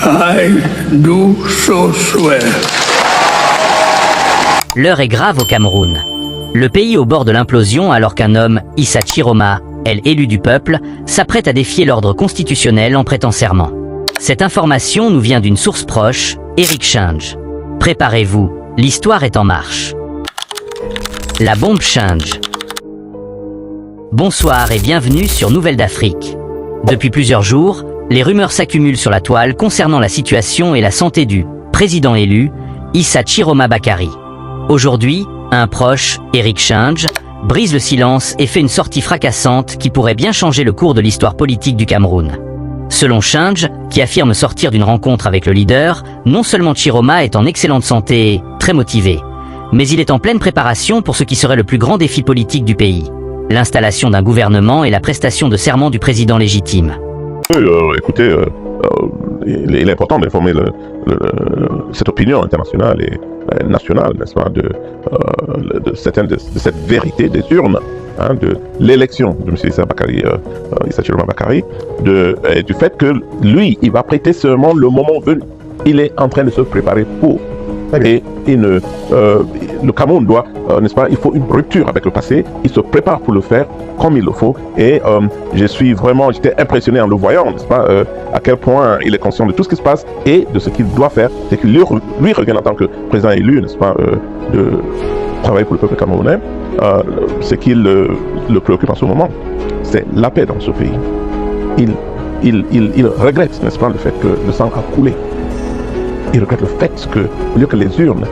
I do so swear. L'heure est grave au Cameroun. Le pays au bord de l'implosion alors qu'un homme, Issa Chiroma, elle élu du peuple, s'apprête à défier l'ordre constitutionnel en prêtant serment. Cette information nous vient d'une source proche, Eric Change. Préparez-vous, l'histoire est en marche. La bombe Change. Bonsoir et bienvenue sur Nouvelles d'Afrique. Depuis plusieurs jours, les rumeurs s'accumulent sur la toile concernant la situation et la santé du président élu, Issa Chiroma Bakary. Aujourd'hui, un proche, Eric Change, brise le silence et fait une sortie fracassante qui pourrait bien changer le cours de l'histoire politique du Cameroun. Selon Change, qui affirme sortir d'une rencontre avec le leader, non seulement Chiroma est en excellente santé et très motivé, mais il est en pleine préparation pour ce qui serait le plus grand défi politique du pays, l'installation d'un gouvernement et la prestation de serment du président légitime. Écoutez, il est important d'informer cette opinion internationale et nationale, n'est-ce pas, de cette vérité des urnes, hein, de l'élection de M. Issa Chiroma Bakary, du fait que lui, il va prêter serment le moment venu. Il est en train de se préparer pour. Et le Cameroun doit, n'est-ce pas, il faut une rupture avec le passé, il se prépare pour le faire comme il le faut, et j'étais impressionné en le voyant, n'est-ce pas, à quel point il est conscient de tout ce qui se passe et de ce qu'il doit faire, c'est qu'il lui revient en tant que président élu, n'est-ce pas, de travailler pour le peuple camerounais. Ce qui le préoccupe en ce moment, c'est la paix dans ce pays. Il regrette, n'est-ce pas, le fait que le sang a coulé. Il regrette le fait que, au lieu que les urnes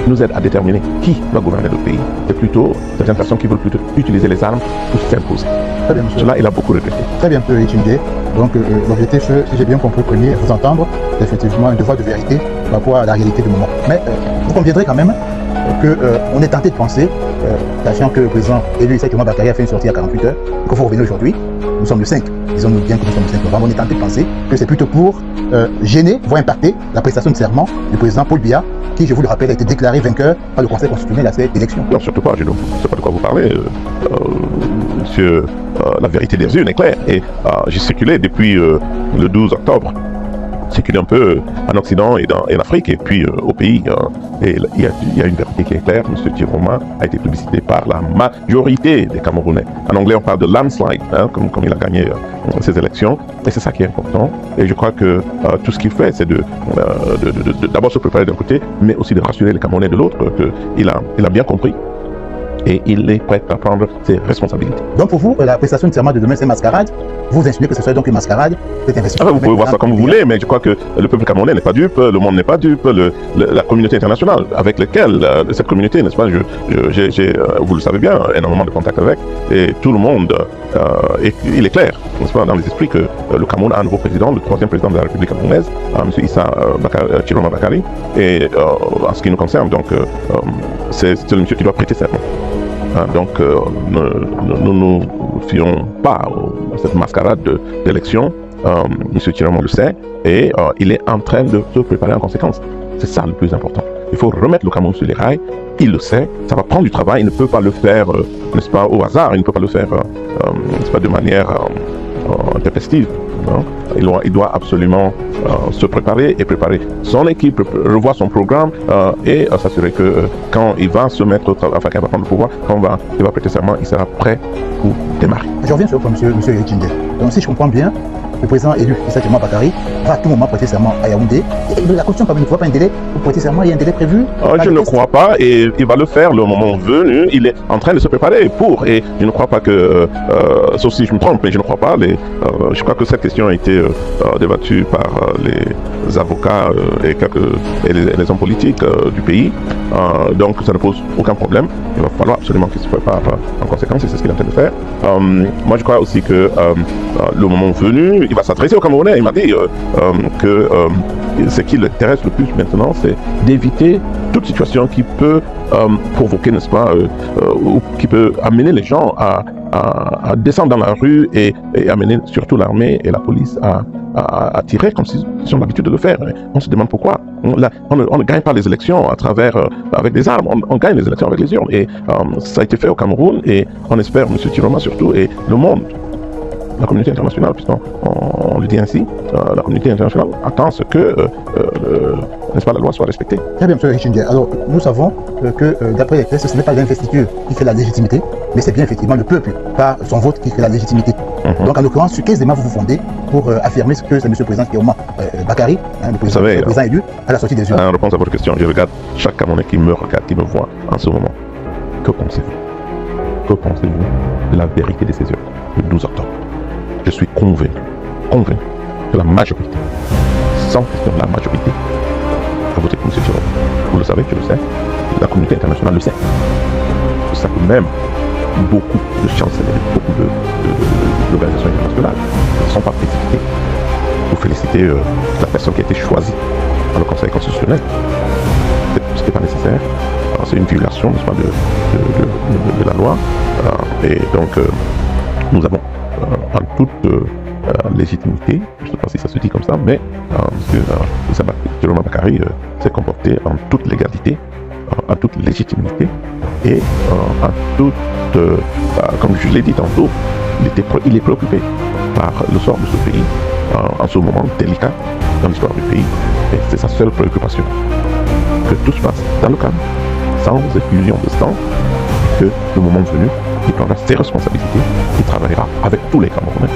nous aident à déterminer qui va gouverner le pays, c'est plutôt certaines personnes qui veulent plutôt utiliser les armes pour s'imposer. Très bien, monsieur. Cela, il a beaucoup regretté. Très bien, monsieur Echindé. Donc, l'objectif, si j'ai bien compris, premier, vous entendre, c'est effectivement un devoir de vérité par rapport à la réalité du moment. Mais vous conviendrez quand même qu'on est tenté de penser, sachant que le président élu Issa Chiroma Bakary a fait une sortie à 48 heures, qu'il faut revenir aujourd'hui. Nous sommes le 5, disons-nous bien que nous sommes le 5 novembre, on est tenté de penser que c'est plutôt pour gêner, voire impacter la prestation de serment du président Paul Biya, qui, je vous le rappelle, a été déclaré vainqueur par le Conseil constitutionnel à cette élection. Non, surtout pas, je ne sais pas de quoi vous parlez. Monsieur, la vérité des urnes est claire. Et j'ai circulé depuis le 12 octobre, circulé un peu en Occident et en Afrique, et puis au pays. Et il y a une vérité qui est claire. M. Chiroma a été plébiscité par la majorité des Camerounais. En anglais, on parle de landslide, hein, comme il a gagné ces élections. Et c'est ça qui est important. Et je crois que tout ce qu'il fait, c'est d'abord se préparer d'un côté, mais aussi de rassurer les Camerounais de l'autre, qu'il a bien compris. Et il est prêt à prendre ses responsabilités. Donc pour vous, la prestation de serment de demain, c'est mascarade. Vous insinuez que ce serait donc une mascarade, cette investiture. Vous pouvez voir ça comme vous voulez, mais je crois que le peuple camerounais n'est pas dupe, le monde n'est pas dupe, la communauté internationale avec laquelle cette communauté, n'est-ce pas, j'ai, vous le savez bien, énormément de contacts avec, et tout le monde, il est clair, n'est-ce pas, dans les esprits que le Cameroun a un nouveau président, le troisième président de la République camerounaise, M. Issa Chiroma Bakary, et en ce qui nous concerne, donc, c'est le monsieur qui doit prêter serment. Donc, nous ne fions pas à cette mascarade d'élection. M. Chiroma le sait et il est en train de se préparer en conséquence. C'est ça le plus important. Il faut remettre le Cameroun sur les rails. Il le sait. Ça va prendre du travail. Il ne peut pas le faire, n'est-ce pas, au hasard. Il ne peut pas le faire, n'est-ce pas, de manière intempestive. Il doit absolument se préparer et préparer son équipe, revoir son programme et s'assurer que quand il va se mettre au travail, enfin, quand il va prendre le pouvoir, quand il va prêter serment, il sera prêt pour démarrer. Je reviens sur monsieur Echindé. Donc si je comprends bien, le président élu Issa Chiroma Bakary va à tout moment prêter serment à Yaoundé. Et la Constitution ne prévoit pas un délai pour prêter serment, il y a un délai prévu. Je ne crois pas, et il va le faire le moment venu. Il est en train de se préparer pour, et je ne crois pas que, sauf si je me trompe, mais je ne crois pas, je crois que cette question a été débattue par les avocats et les hommes politiques du pays. Donc ça ne pose aucun problème. Il va falloir absolument qu'il se prépare en conséquence, et c'est ce qu'il est en train de faire. Moi je crois aussi que le moment venu, il va s'adresser aux Camerounais. Il m'a dit que ce qui l'intéresse le plus maintenant, c'est d'éviter toute situation qui peut provoquer, n'est-ce pas, ou qui peut amener les gens à descendre dans la rue et amener surtout l'armée et la police à tirer comme ils ont l'habitude de le faire. On se demande pourquoi. On ne gagne pas les élections à travers, avec des armes, on gagne les élections avec les urnes. Et ça a été fait au Cameroun et on espère, M. Chiroma surtout, et le monde la communauté internationale, puisqu'on le dit ainsi, la communauté internationale attend ce que n'est-ce pas, la loi soit respectée. Très bien, M. Richindier. Alors, nous savons que d'après les textes, ce n'est pas l'investiture qui fait la légitimité, mais c'est bien effectivement le peuple, par son vote, qui fait la légitimité. Donc, en l'occurrence, sur quels éléments vous vous fondez pour affirmer ce que c'est M. le Président Chiroma Bakary, le président élu, à la sortie des urnes? En réponse à votre question, je regarde chaque Camerounais qui me regarde, qui me voit en ce moment. Que pensez-vous? Que pensez-vous de la vérité de ces urnes, le 12 octobre? Je suis convaincu que la majorité, sans question la majorité, a voté pour M. Chiroma. Vous le savez, je le sais, la communauté internationale le sait. C'est ça que même beaucoup de chancelleries, beaucoup d'organisations internationales ne sont pas précipitées pour féliciter la personne qui a été choisie par le Conseil constitutionnel. Ce n'était pas nécessaire. C'est une violation, n'est-ce pas, de la loi. Et donc, nous avons en toute légitimité, je ne sais pas si ça se dit comme ça, mais M. Chiroma Bakary s'est comporté en toute légalité, en toute légitimité et en toute, comme je l'ai dit tantôt, il est préoccupé par le sort de ce pays en ce moment délicat dans l'histoire du pays. Et c'est sa seule préoccupation. Que tout se passe dans le calme, sans effusion de sang, et que le moment venu, il prendra ses responsabilités, il travaillera avec tous les Camerounais.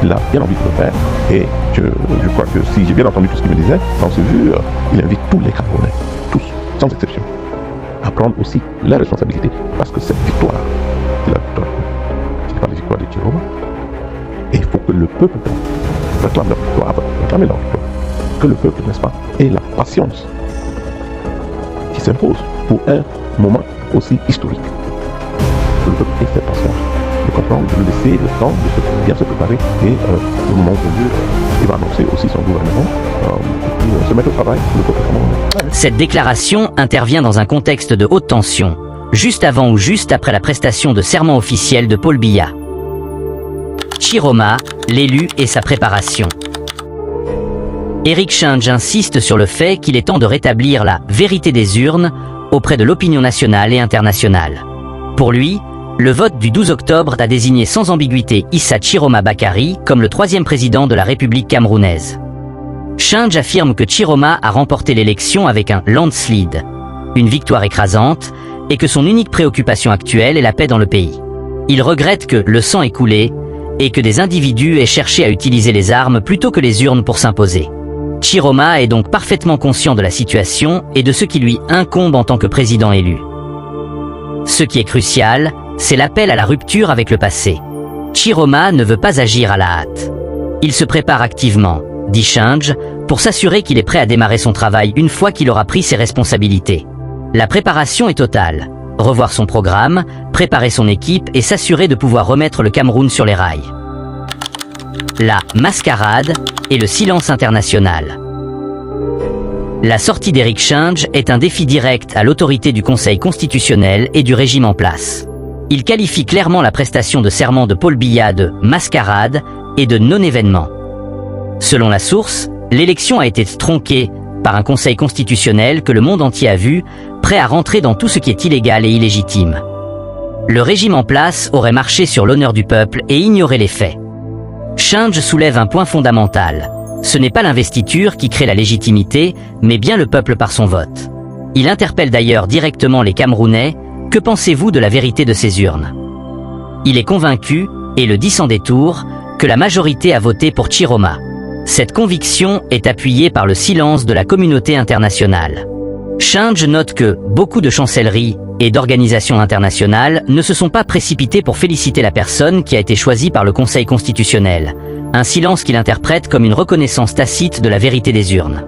Il a bien envie de le faire et je crois que si j'ai bien entendu tout ce qu'il me disait, dans ce vue, il invite tous les Camerounais, tous, sans exception, à prendre aussi leurs responsabilités, parce que cette victoire, c'est la victoire, c'est pas la victoire de Chiroma, et il faut que le peuple réclame leur victoire, réclamer leur victoire, que le peuple, n'est-ce pas, ait la patience qui s'impose pour un moment aussi historique. Que le peuple ait cette patience de comprendre, de laisser le temps de bien se préparer et au moment venu, il va annoncer aussi son gouvernement et se mettre au travail pour le peuple camerounais. Cette déclaration intervient dans un contexte de haute tension, juste avant ou juste après la prestation de serment officiel de Paul Biya. Chiroma, l'élu et sa préparation. Éric Chindge insiste sur le fait qu'il est temps de rétablir la vérité des urnes auprès de l'opinion nationale et internationale. Pour lui, le vote du 12 octobre a désigné sans ambiguïté Issa Chiroma Bakary comme le troisième président de la République camerounaise. Chindge affirme que Chiroma a remporté l'élection avec un landslide, une victoire écrasante, et que son unique préoccupation actuelle est la paix dans le pays. Il regrette que le sang ait coulé et que des individus aient cherché à utiliser les armes plutôt que les urnes pour s'imposer. Chiroma est donc parfaitement conscient de la situation et de ce qui lui incombe en tant que président élu. Ce qui est crucial, c'est l'appel à la rupture avec le passé. Chiroma ne veut pas agir à la hâte. Il se prépare activement, dit Chindge, pour s'assurer qu'il est prêt à démarrer son travail une fois qu'il aura pris ses responsabilités. La préparation est totale. Revoir son programme, préparer son équipe et s'assurer de pouvoir remettre le Cameroun sur les rails. La mascarade et le silence international. La sortie d'Éric Chindge est un défi direct à l'autorité du Conseil constitutionnel et du régime en place. Il qualifie clairement la prestation de serment de Paul Biya de mascarade et de non-événement. Selon la source, l'élection a été tronquée par un Conseil constitutionnel que le monde entier a vu, prêt à rentrer dans tout ce qui est illégal et illégitime. Le régime en place aurait marché sur l'honneur du peuple et ignoré les faits. Chindge soulève un point fondamental. Ce n'est pas l'investiture qui crée la légitimité, mais bien le peuple par son vote. Il interpelle d'ailleurs directement les Camerounais. Que pensez-vous de la vérité de ces urnes? Il est convaincu, et le dit sans détour, que la majorité a voté pour Chiroma. Cette conviction est appuyée par le silence de la communauté internationale. Chindge note que beaucoup de chancelleries et d'organisations internationales ne se sont pas précipités pour féliciter la personne qui a été choisie par le Conseil constitutionnel, un silence qu'il interprète comme une reconnaissance tacite de la vérité des urnes.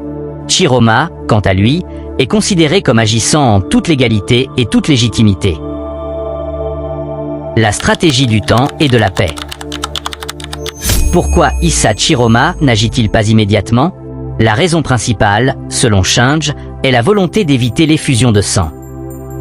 Chiroma, quant à lui, est considéré comme agissant en toute légalité et toute légitimité. La stratégie du temps et de la paix. Pourquoi Issa Chiroma n'agit-il pas immédiatement? La raison principale, selon Chindge, est la volonté d'éviter l'effusion de sang.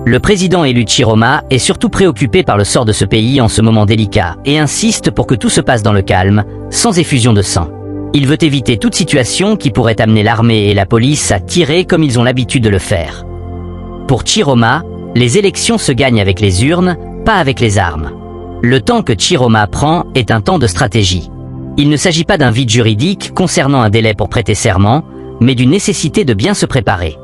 Le président élu Chiroma est surtout préoccupé par le sort de ce pays en ce moment délicat et insiste pour que tout se passe dans le calme, sans effusion de sang. Il veut éviter toute situation qui pourrait amener l'armée et la police à tirer comme ils ont l'habitude de le faire. Pour Chiroma, les élections se gagnent avec les urnes, pas avec les armes. Le temps que Chiroma prend est un temps de stratégie. Il ne s'agit pas d'un vide juridique concernant un délai pour prêter serment, mais d'une nécessité de bien se préparer.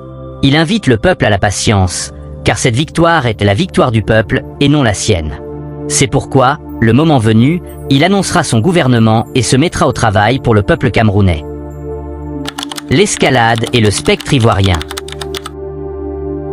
Il invite le peuple à la patience, car cette victoire est la victoire du peuple et non la sienne. C'est pourquoi, le moment venu, il annoncera son gouvernement et se mettra au travail pour le peuple camerounais. L'escalade et le spectre ivoirien.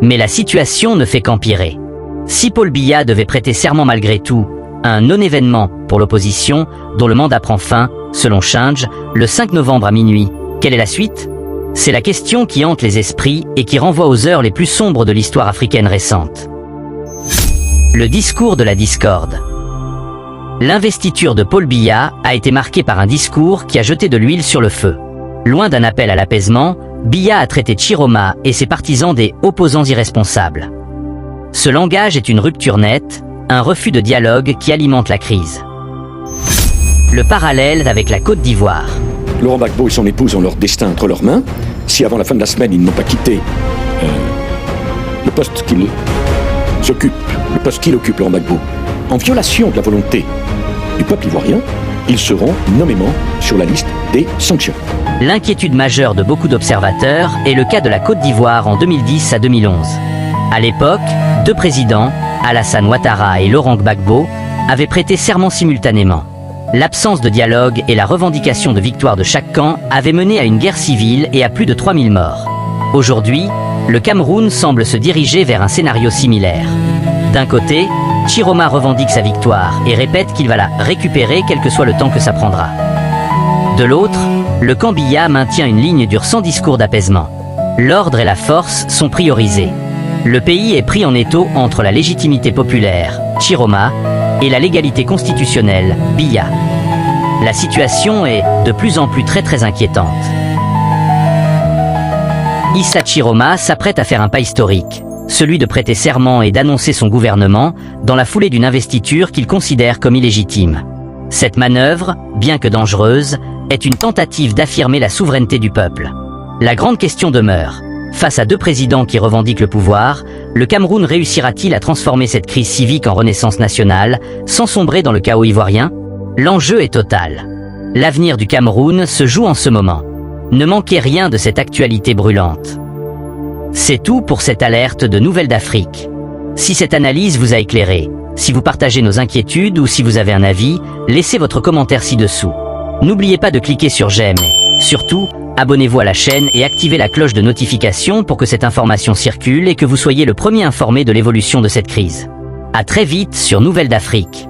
Mais la situation ne fait qu'empirer. Si Paul Biya devait prêter serment malgré tout, un non-événement pour l'opposition, dont le mandat prend fin, selon Change, le 5 novembre à minuit, quelle est la suite? C'est la question qui hante les esprits et qui renvoie aux heures les plus sombres de l'histoire africaine récente. Le discours de la discorde. L'investiture de Paul Biya a été marquée par un discours qui a jeté de l'huile sur le feu. Loin d'un appel à l'apaisement, Biya a traité Chiroma et ses partisans des opposants irresponsables. Ce langage est une rupture nette, un refus de dialogue qui alimente la crise. Le parallèle avec la Côte d'Ivoire. Laurent Gbagbo et son épouse ont leur destin entre leurs mains. Si avant la fin de la semaine, ils n'ont pas quitté le poste qu'il occupe, Laurent Gbagbo, en violation de la volonté du peuple ivoirien, ils seront nommément sur la liste des sanctions. L'inquiétude majeure de beaucoup d'observateurs est le cas de la Côte d'Ivoire en 2010 à 2011. À l'époque, deux présidents, Alassane Ouattara et Laurent Gbagbo, avaient prêté serment simultanément. L'absence de dialogue et la revendication de victoire de chaque camp avaient mené à une guerre civile et à plus de 3000 morts. Aujourd'hui, le Cameroun semble se diriger vers un scénario similaire. D'un côté, Chiroma revendique sa victoire et répète qu'il va la récupérer quel que soit le temps que ça prendra. De l'autre, le camp Biya maintient une ligne dure sans discours d'apaisement. L'ordre et la force sont priorisés. Le pays est pris en étau entre la légitimité populaire, Chiroma, et la légalité constitutionnelle, Biya. La situation est de plus en plus très inquiétante. Issa Chiroma s'apprête à faire un pas historique, celui de prêter serment et d'annoncer son gouvernement dans la foulée d'une investiture qu'il considère comme illégitime. Cette manœuvre, bien que dangereuse, est une tentative d'affirmer la souveraineté du peuple. La grande question demeure. Face à deux présidents qui revendiquent le pouvoir, le Cameroun réussira-t-il à transformer cette crise civique en renaissance nationale, sans sombrer dans le chaos ivoirien? L'enjeu est total. L'avenir du Cameroun se joue en ce moment. Ne manquez rien de cette actualité brûlante. C'est tout pour cette alerte de Nouvelles d'Afrique. Si cette analyse vous a éclairé, si vous partagez nos inquiétudes ou si vous avez un avis, laissez votre commentaire ci-dessous. N'oubliez pas de cliquer sur j'aime et, surtout, abonnez-vous à la chaîne et activez la cloche de notification pour que cette information circule et que vous soyez le premier informé de l'évolution de cette crise. À très vite sur Nouvelles d'Afrique.